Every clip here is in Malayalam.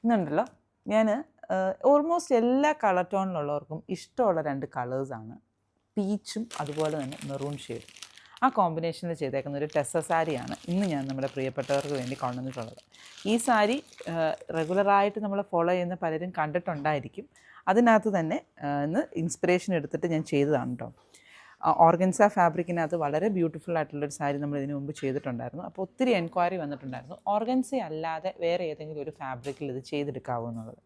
ഇന്നുണ്ടല്ലോ ഞാൻ ഓൾമോസ്റ്റ് എല്ലാ കളർ ടോണിലുള്ളവർക്കും ഇഷ്ടമുള്ള 2 കളേഴ്സാണ് പീച്ചും അതുപോലെ തന്നെ മെറൂൺ ഷെയ്ഡ്. ആ കോമ്പിനേഷനിൽ ചെയ്തേക്കുന്ന ഒരു ടെസ്സ സാരിയാണ് ഇന്ന് ഞാൻ നമ്മുടെ പ്രിയപ്പെട്ടവർക്ക് വേണ്ടി കൊണ്ടുവന്നിട്ടുള്ളത്. ഈ സാരി റെഗുലറായിട്ട് നമ്മൾ ഫോളോ ചെയ്യുന്ന പലരും കണ്ടിട്ടുണ്ടായിരിക്കും. അതിനകത്ത് തന്നെ ഇന്ന് ഇൻസ്പിറേഷൻ എടുത്തിട്ട് ഞാൻ ചെയ്തതാണ് കേട്ടോ. ഓർഗൻസ ഫാബ്രിക്കിനകത്ത് വളരെ ബ്യൂട്ടിഫുൾ ആയിട്ടുള്ളൊരു സാരി നമ്മൾ ഇതിനു മുമ്പ് ചെയ്തിട്ടുണ്ടായിരുന്നു. അപ്പോൾ ഒത്തിരി എൻക്വയറി വന്നിട്ടുണ്ടായിരുന്നു ഓർഗൻസ അല്ലാതെ വേറെ ഏതെങ്കിലും ഒരു ഫാബ്രിക്കിൽ ഇത് ചെയ്തെടുക്കാവോ എന്നുള്ളത്.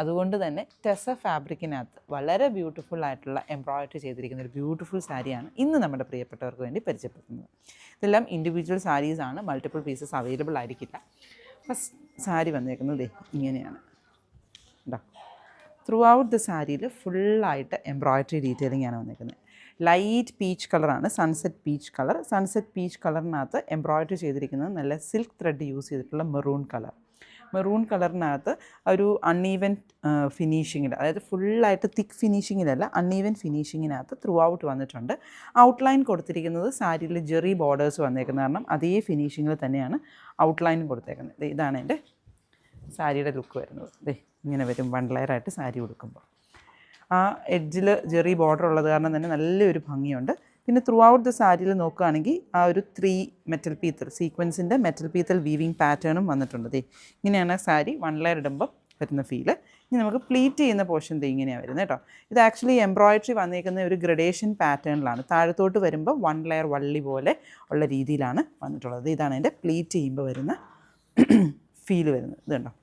അതുകൊണ്ട് തന്നെ ടെസ്സ ഫാബ്രിക്കിനകത്ത് വളരെ ബ്യൂട്ടിഫുൾ ആയിട്ടുള്ള എംബ്രോയിഡറി ചെയ്തിരിക്കുന്ന ഒരു ബ്യൂട്ടിഫുൾ സാരിയാണ് ഇന്ന് നമ്മുടെ പ്രിയപ്പെട്ടവർക്ക് വേണ്ടി പരിചയപ്പെടുത്തുന്നത്. ഇതെല്ലാം ഇൻഡിവിജ്വൽ സാരീസാണ്, മൾട്ടിപ്പിൾ പീസസ് അവൈലബിൾ ആയിരിക്കില്ല. ഫസ്റ്റ് സാരി വന്നേക്കുന്നത് ഇങ്ങനെയാണ് കേട്ടോ. ത്രൂ ഔട്ട് ദ സാരിയിൽ ഫുള്ളായിട്ട് എംബ്രോയിഡറി ഡീറ്റെയിലിംഗ് ആണ് വന്നേക്കുന്നത്. ലൈറ്റ് പീച്ച് കളറാണ്, sunset peach colour. Sunset peach കളറിനകത്ത് എംബ്രോയിഡറി ചെയ്തിരിക്കുന്നത് നല്ല സിൽക്ക് ത്രെഡ് യൂസ് ചെയ്തിട്ടുള്ള മെറൂൺ കളർ. മെറൂൺ കളറിനകത്ത് ഒരു അൺഈവൻ ഫിനിഷിങ്ങിൽ, അതായത് ഫുള്ളായിട്ട് തിക്ക് ഫിനിഷിങ്ങിലല്ല, അൺഈവൻ ഫിനിഷിങ്ങിനകത്ത് ത്രൂ ഔട്ട് വന്നിട്ടുണ്ട്. ഔട്ട്ലൈൻ കൊടുത്തിരിക്കുന്നത് സാരിയിൽ ജെറി ബോർഡേഴ്സ് വന്നേക്കുന്ന കാരണം അതേ ഫിനിഷിങ്ങിൽ തന്നെയാണ് ഔട്ട്ലൈനും കൊടുത്തേക്കുന്നത്. ഇതാണ് എൻ്റെ സാരിയുടെ ലുക്ക് വരുന്നത്. ഇങ്ങനെ വരും 1 ലെയറായിട്ട് സാരി ഉടുക്കുമ്പോൾ. ആ എഡ്ജിൽ ജെറി ബോർഡർ ഉള്ളത് കാരണം തന്നെ നല്ലൊരു ഭംഗിയുണ്ട്. പിന്നെ ത്രൂ ഔട്ട് ദ സാരിയിൽ നോക്കുകയാണെങ്കിൽ ആ ഒരു 3 മെറ്റൽ പീത്തൽ സീക്വൻസിൻ്റെ മെറ്റൽ പീത്തൽ വീവിങ് പാറ്റേണും വന്നിട്ടുണ്ട്. ഇങ്ങനെയാണ് സാരി 1 ലെയർ ഇടുമ്പം വരുന്ന ഫീല്. ഇനി നമുക്ക് പ്ലീറ്റ് ചെയ്യുന്ന പോർഷൻ ഇങ്ങനെയാണ് വരുന്നത് കേട്ടോ. ഇത് ആക്ച്വലി എംബ്രോയിഡറി വന്നിരിക്കുന്ന ഒരു ഗ്രഡേഷൻ പാറ്റേണിലാണ്. താഴത്തോട്ട് വരുമ്പോൾ 1 ലെയർ വള്ളി പോലെ ഉള്ള രീതിയിലാണ് വന്നിട്ടുള്ളത്. ഇതാണ് എൻ്റെ പ്ലീറ്റ് ചെയ്യുമ്പോൾ വരുന്ന ഫീല് വരുന്നത്. ഇതുണ്ടോ,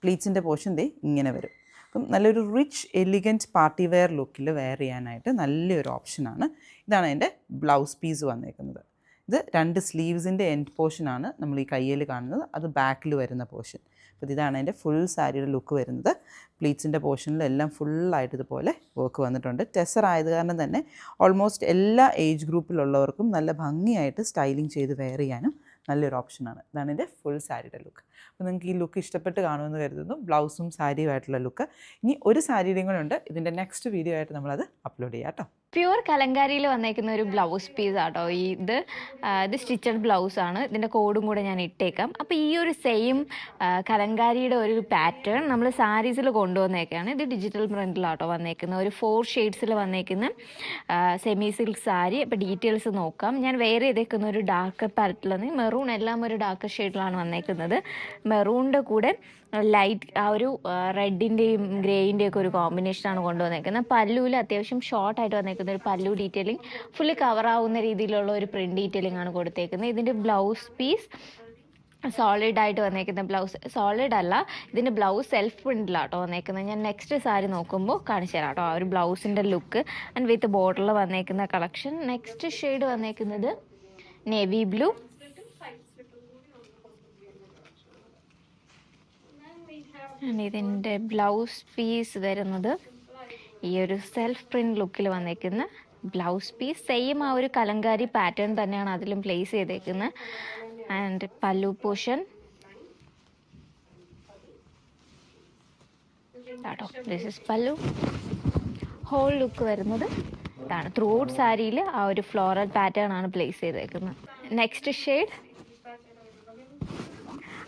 പ്ലീറ്റ്സിൻ്റെ പോർഷൻ ഇങ്ങനെ വരും. അപ്പം നല്ലൊരു റിച്ച് എലിഗൻറ്റ് പാർട്ടി വെയർ ലുക്കിൽ വെയർ ചെയ്യാനായിട്ട് നല്ലൊരു ഓപ്ഷനാണ്. ഇതാണ് എൻ്റെ ബ്ലൗസ് പീസ് വന്നേക്കുന്നത്. ഇത് 2 സ്ലീവ്സിൻ്റെ എൻഡ് പോർഷനാണ് നമ്മൾ ഈ കയ്യിൽ കാണുന്നത്, അത് ബാക്കിൽ വരുന്ന പോർഷൻ. അപ്പോൾ ഇതാണ് എൻ്റെ ഫുൾ സാരിയുടെ ലുക്ക് വരുന്നത്. പ്ലീറ്റ്സിൻ്റെ പോർഷനിലെല്ലാം ഫുള്ളായിട്ട് ഇതുപോലെ വർക്ക് വന്നിട്ടുണ്ട്. ടെസർ ആയത് കാരണം തന്നെ ഓൾമോസ്റ്റ് എല്ലാ ഏജ് ഗ്രൂപ്പിലുള്ളവർക്കും നല്ല ഭംഗിയായിട്ട് സ്റ്റൈലിംഗ് ചെയ്ത് വെയർ ചെയ്യാനും നല്ലൊരു ഓപ്ഷനാണ്. ഇതാണ് എൻ്റെ ഫുൾ സാരിയുടെ ലുക്ക്. അപ്പോൾ നിങ്ങൾക്ക് ഈ ലുക്ക് ഇഷ്ടപ്പെട്ട് കാണുമെന്ന് കരുതുന്നു, ബ്ലൗസും സാരിയുമായിട്ടുള്ള ലുക്ക്. ഇനി ഒരു സാരിയുടെയും കൂടെ ഉണ്ട്, ഇതിൻ്റെ നെക്സ്റ്റ് വീഡിയോ ആയിട്ട് നമ്മളത് അപ്ലോഡ് ചെയ്യാം കേട്ടോ. പ്യുവർ കലങ്കാരിയിൽ വന്നേക്കുന്ന ഒരു ബ്ലൗസ് പീസ് ആട്ടോ ഇത് സ്റ്റിച്ചഡ് ബ്ലൗസ് ആണ്. ഇതിൻ്റെ കോഡും കൂടെ ഞാൻ ഇട്ടേക്കാം. അപ്പോൾ ഈ ഒരു സെയിം കലങ്കാരിയുടെ ഒരു പാറ്റേൺ നമ്മൾ സാരീസിൽ കൊണ്ടുവന്നേക്കാണ്. ഇത് ഡിജിറ്റൽ പ്രിൻറ്റിലാട്ടോ വന്നേക്കുന്നത്. ഒരു 4 ഷെയ്ഡ്സിൽ വന്നേക്കുന്ന സെമി സിൽക്ക് സാരി. അപ്പോൾ ഡീറ്റെയിൽസ് നോക്കാം. ഞാൻ വേറെ ചെയ്തേക്കുന്ന ഒരു ഡാർക്ക് പാലറ്റിലാണ്. മെറൂൺ എല്ലാം ഒരു ഡാർക്ക് ഷെയ്ഡിലാണ് വന്നേക്കുന്നത്. മെറൂണിൻ്റെ കൂടെ ലൈറ്റ് ആ ഒരു റെഡിൻ്റെയും ഗ്രേയിൻ്റെയും ഒക്കെ ഒരു കോമ്പിനേഷനാണ് കൊണ്ടുവന്നേക്കുന്നത്. പല്ലുവിൽ അത്യാവശ്യം ഷോർട്ടായിട്ട് വന്നേക്കുന്ന ഒരു പല്ലു ഡീറ്റെയിലിംഗ്, ഫുള്ളി കവറാവുന്ന രീതിയിലുള്ള ഒരു പ്രിൻറ്റ് ഡീറ്റെയിലിംഗ് ആണ് കൊടുത്തേക്കുന്നത്. ഇതിൻ്റെ ബ്ലൗസ് പീസ് സോളിഡ് ആയിട്ട് വന്നേക്കുന്ന ബ്ലൗസ്, സോളിഡ് അല്ല, ഇതിൻ്റെ ബ്ലൗസ് സെൽഫ് പ്രിൻറ്റിലാട്ടോ വന്നേക്കുന്നത്. ഞാൻ നെക്സ്റ്റ് സാരി നോക്കുമ്പോൾ കാണിച്ചു തരാം കേട്ടോ ആ ഒരു ബ്ലൗസിൻ്റെ ലുക്ക് ആൻഡ് വിത്ത് ബോർഡറിൽ വന്നേക്കുന്ന കളക്ഷൻ. നെക്സ്റ്റ് ഷെയ്ഡ് വന്നേക്കുന്നത് നേവി ബ്ലൂ. ഇതിൻ്റെ ബ്ലൗസ് പീസ് വരുന്നത് ഈ ഒരു സെൽഫ് പ്രിൻറ്റ് ലുക്കിൽ വന്നേക്കുന്ന ബ്ലൗസ് പീസ്. സെയിം ആ ഒരു കലങ്കാരി പാറ്റേൺ തന്നെയാണ് അതിലും പ്ലേസ് ചെയ്തേക്കുന്നത്. ആൻഡ് പല്ലു പോർഷൻ കേട്ടോ, ദിസ് ഇസ് പല്ലു. ഹോൾ ലുക്ക് വരുന്നത് ഇതാണ്. ത്രൂ ഔട്ട് സാരിയിൽ ആ ഒരു ഫ്ലോറൽ പാറ്റേൺ ആണ് പ്ലേസ് ചെയ്തേക്കുന്നത്. നെക്സ്റ്റ് ഷെയ്ഡ്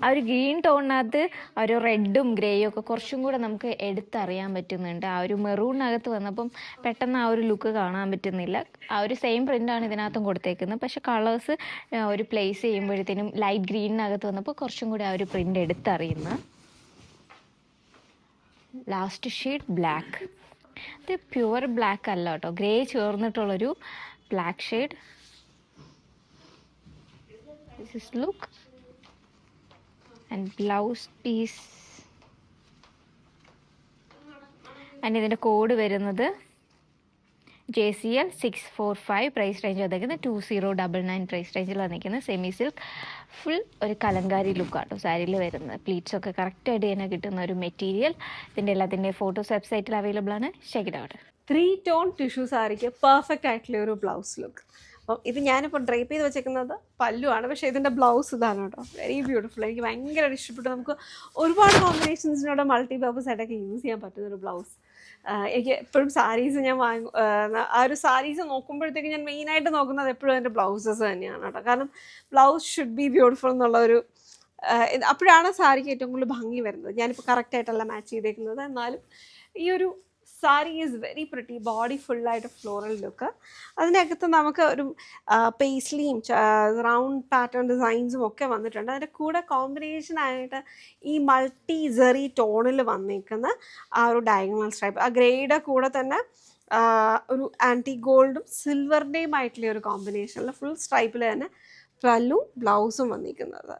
ആ ഒരു ഗ്രീൻ ടോണിനകത്ത് ആ ഒരു റെഡും ഗ്രേയും ഒക്കെ കുറച്ചും കൂടെ നമുക്ക് എടുത്തറിയാൻ പറ്റുന്നുണ്ട്. ആ ഒരു മെറൂണിനകത്ത് വന്നപ്പം പെട്ടെന്ന് ആ ഒരു ലുക്ക് കാണാൻ പറ്റുന്നില്ല. ആ ഒരു സെയിം പ്രിൻ്റാണ് ഇതിനകത്തും കൊടുത്തേക്കുന്നത്. പക്ഷേ കളേഴ്സ് ഒരു പ്ലേസ് ചെയ്യുമ്പോഴത്തേനും ലൈറ്റ് ഗ്രീനിനകത്ത് വന്നപ്പോൾ കുറച്ചും കൂടി ആ ഒരു പ്രിൻ്റ് എടുത്തറിയുന്ന. Last shade black. ഇത് പ്യുവർ ബ്ലാക്ക് അല്ല കേട്ടോ, ഗ്രേ ചേർന്നിട്ടുള്ളൊരു black shade. This is look and blouse piece. And ഇതിൻ്റെ കോഡ് വരുന്നത് JCL 645. പ്രൈസ് റേഞ്ച് വന്നിരിക്കുന്നത് 2099 പ്രൈസ് റേഞ്ചിൽ വന്നിരിക്കുന്നത്. സെമി സിൽക്ക് ഫുൾ ഒരു കലങ്കാരി ലുക്കാട്ടോ സാരിയിൽ വരുന്നത്. പ്ലീറ്റ്സ് ഒക്കെ കറക്റ്റായിട്ട് തന്നെ കിട്ടുന്ന ഒരു മെറ്റീരിയൽ. ഇതിൻ്റെ എല്ലാത്തിൻ്റെ ഫോട്ടോസ് വെബ്സൈറ്റിൽ അവൈലബിൾ ആണ്. Check it out. 3 tone tissue സാരിക്ക് പെർഫെക്റ്റ് ആയിട്ടുള്ള ഒരു ബ്ലൗസ് ലുക്ക്. അപ്പം ഇത് ഞാനിപ്പോൾ ഡ്രൈപ്പ് ചെയ്ത് വെച്ചേക്കുന്നത് പല്ലുവാണ്, പക്ഷേ ഇതിൻ്റെ ബ്ലൗസ് ഇതാണ് കേട്ടോ. Very beautiful. എനിക്ക് ഭയങ്കരമായിട്ട് ഇഷ്ടപ്പെട്ടു. നമുക്ക് ഒരുപാട് കോമ്പിനേഷൻസിനോട് മൾട്ടി പർപ്പസ് ആയിട്ടൊക്കെ യൂസ് ചെയ്യാൻ പറ്റുന്നൊരു ബ്ലൗസ്. എനിക്ക് എപ്പോഴും സാരീസ് ഞാൻ ആ ഒരു സാരീസ് നോക്കുമ്പോഴത്തേക്ക് ഞാൻ മെയിനായിട്ട് നോക്കുന്നത് എപ്പോഴും എൻ്റെ ബ്ലൗസസ് തന്നെയാണ് കേട്ടോ. കാരണം ബ്ലൗസ് ഷുഡ് ബി ബ്യൂട്ടിഫുൾ എന്നുള്ള ഒരു അപ്പോഴാണ് സാരിക്ക് ഏറ്റവും കൂടുതൽ ഭംഗി വരുന്നത്. ഞാനിപ്പോൾ കറക്റ്റായിട്ടല്ല മാച്ച് ചെയ്തേക്കുന്നത്, എന്നാലും ഈ ഒരു sari is very pretty, body ഫുള്ളായിട്ട് ഫ്ലോറൽ ലുക്ക്. അതിനകത്ത് നമുക്ക് ഒരു പേസ്ലിയും റൗണ്ട് പാറ്റേൺ ഡിസൈൻസും ഒക്കെ വന്നിട്ടുണ്ട്. അതിൻ്റെ കൂടെ കോമ്പിനേഷനായിട്ട് ഈ മൾട്ടി സെറി ടോണിൽ വന്നേക്കുന്ന ആ ഒരു ഡയഗണൽ സ്ട്രൈപ്പ്, ആ ഗ്രേയുടെ കൂടെ തന്നെ ഒരു ആൻറ്റി ഗോൾഡും സിൽവറിൻ്റെയും ആയിട്ടുള്ള ഒരു കോമ്പിനേഷനിൽ ഫുൾ സ്ട്രൈപ്പിൽ തന്നെ പല്ലും ബ്ലൗസും വന്നിരിക്കുന്നത്.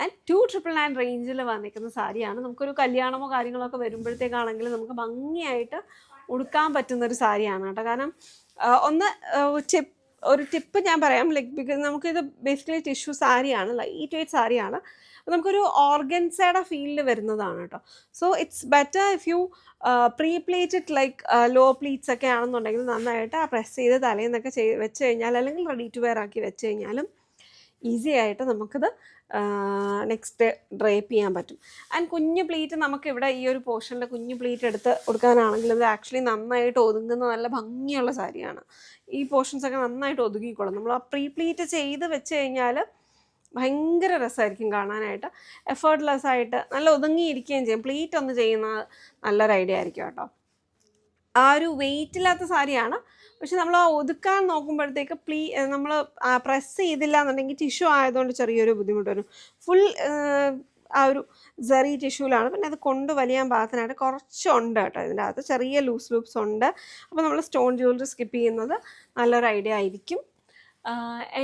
ആൻഡ് 299 റേഞ്ചിൽ വന്നിരിക്കുന്ന സാരിയാണ്. നമുക്കൊരു കല്യാണമോ കാര്യങ്ങളൊക്കെ വരുമ്പോഴത്തേക്കാണെങ്കിൽ നമുക്ക് ഭംഗിയായിട്ട് ഉടുക്കാൻ പറ്റുന്നൊരു സാരിയാണ് കേട്ടോ. കാരണം ഒന്ന് ഒരു ടിപ്പ് ഞാൻ പറയാം, ലൈക്ക് ബിക്കോസ് നമുക്കിത് ബേസിക്കലി ടിഷ്യൂ സാരിയാണ്, ലൈറ്റ് വെയ്റ്റ് സാരിയാണ്. നമുക്കൊരു ഓർഗൻസയുടെ ഫീലിൽ വരുന്നതാണ് കേട്ടോ. So it's better if you pre pleated like low pleats ഒക്കെ ആണെന്നുണ്ടെങ്കിൽ നന്നായിട്ട് ആ പ്രസ് ചെയ്ത് തലേന്നൊക്കെ വെച്ച് കഴിഞ്ഞാൽ, അല്ലെങ്കിൽ റെഡി ടു വെയർ ആക്കി വെച്ച് കഴിഞ്ഞാലും ഈസി ആയിട്ട് നമുക്കിത് നെക്സ്റ്റ് ഡ്രേപ്പ് ചെയ്യാൻ പറ്റും. ആൻഡ് കുഞ്ഞു പ്ലീറ്റ് നമുക്കിവിടെ ഈ ഒരു പോർഷനിൽ കുഞ്ഞു പ്ലീറ്റ് എടുത്ത് കൊടുക്കാനാണെങ്കിൽ ഇത് ആക്ച്വലി നന്നായിട്ട് ഒതുങ്ങുന്ന നല്ല ഭംഗിയുള്ള സാരിയാണ്. ഈ പോർഷൻസൊക്കെ നന്നായിട്ട് ഒതുങ്ങിക്കോളും. നമ്മൾ ആ പ്രീ പ്ലീറ്റ് ചെയ്ത് വെച്ച് കഴിഞ്ഞാൽ ഭയങ്കര രസമായിരിക്കും കാണാനായിട്ട്, എഫേർട്ട്ലെസ് ആയിട്ട് നല്ല ഒതുങ്ങിയിരിക്കുകയും ചെയ്യും. പ്ലീറ്റ് ഒന്ന് ചെയ്യുന്നത് നല്ലൊരു ഐഡിയ ആയിരിക്കും കേട്ടോ. ആ ഒരു വെയിറ്റ് ഇല്ലാത്ത സാരിയാണ്, പക്ഷെ നമ്മൾ ആ ഒതുക്കാൻ നോക്കുമ്പോഴത്തേക്ക് നമ്മൾ പ്രസ് ചെയ്തില്ല എന്നുണ്ടെങ്കിൽ ടിഷ്യൂ ആയതുകൊണ്ട് ചെറിയൊരു ബുദ്ധിമുട്ട് വരും. ഫുൾ ആ ഒരു സെറി ടിഷ്യൂലാണ്. പിന്നെ അത് കൊണ്ട് വലിയാൻ പാകത്തിനായിട്ട് കുറച്ചുണ്ട് കേട്ടോ ഇതിൻ്റെ അകത്ത്, ചെറിയ ലൂസ് ലൂപ്സ് ഉണ്ട്. അപ്പോൾ നമ്മൾ സ്റ്റോൺ ജ്വല്ലറി സ്കിപ്പ് ചെയ്യുന്നത് നല്ലൊരു ഐഡിയ ആയിരിക്കും.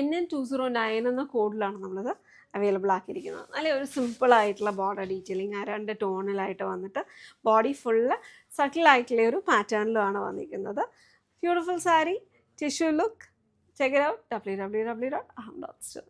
NN209 എന്ന കോഡിലാണ് നമ്മളത് അവൈലബിൾ ആക്കിയിരിക്കുന്നത്. നല്ല ഒരു സിമ്പിളായിട്ടുള്ള ബോർഡർ ഡീറ്റെയിലിങ്, 2 ടോണിലായിട്ട് വന്നിട്ട് ബോഡി ഫുള്ള് സട്ടിലായിട്ടുള്ള ഒരു പാറ്റേണിലുമാണ് വന്നിരിക്കുന്നത്. Beautiful sari, tissue look. Check it out, www.aham.store.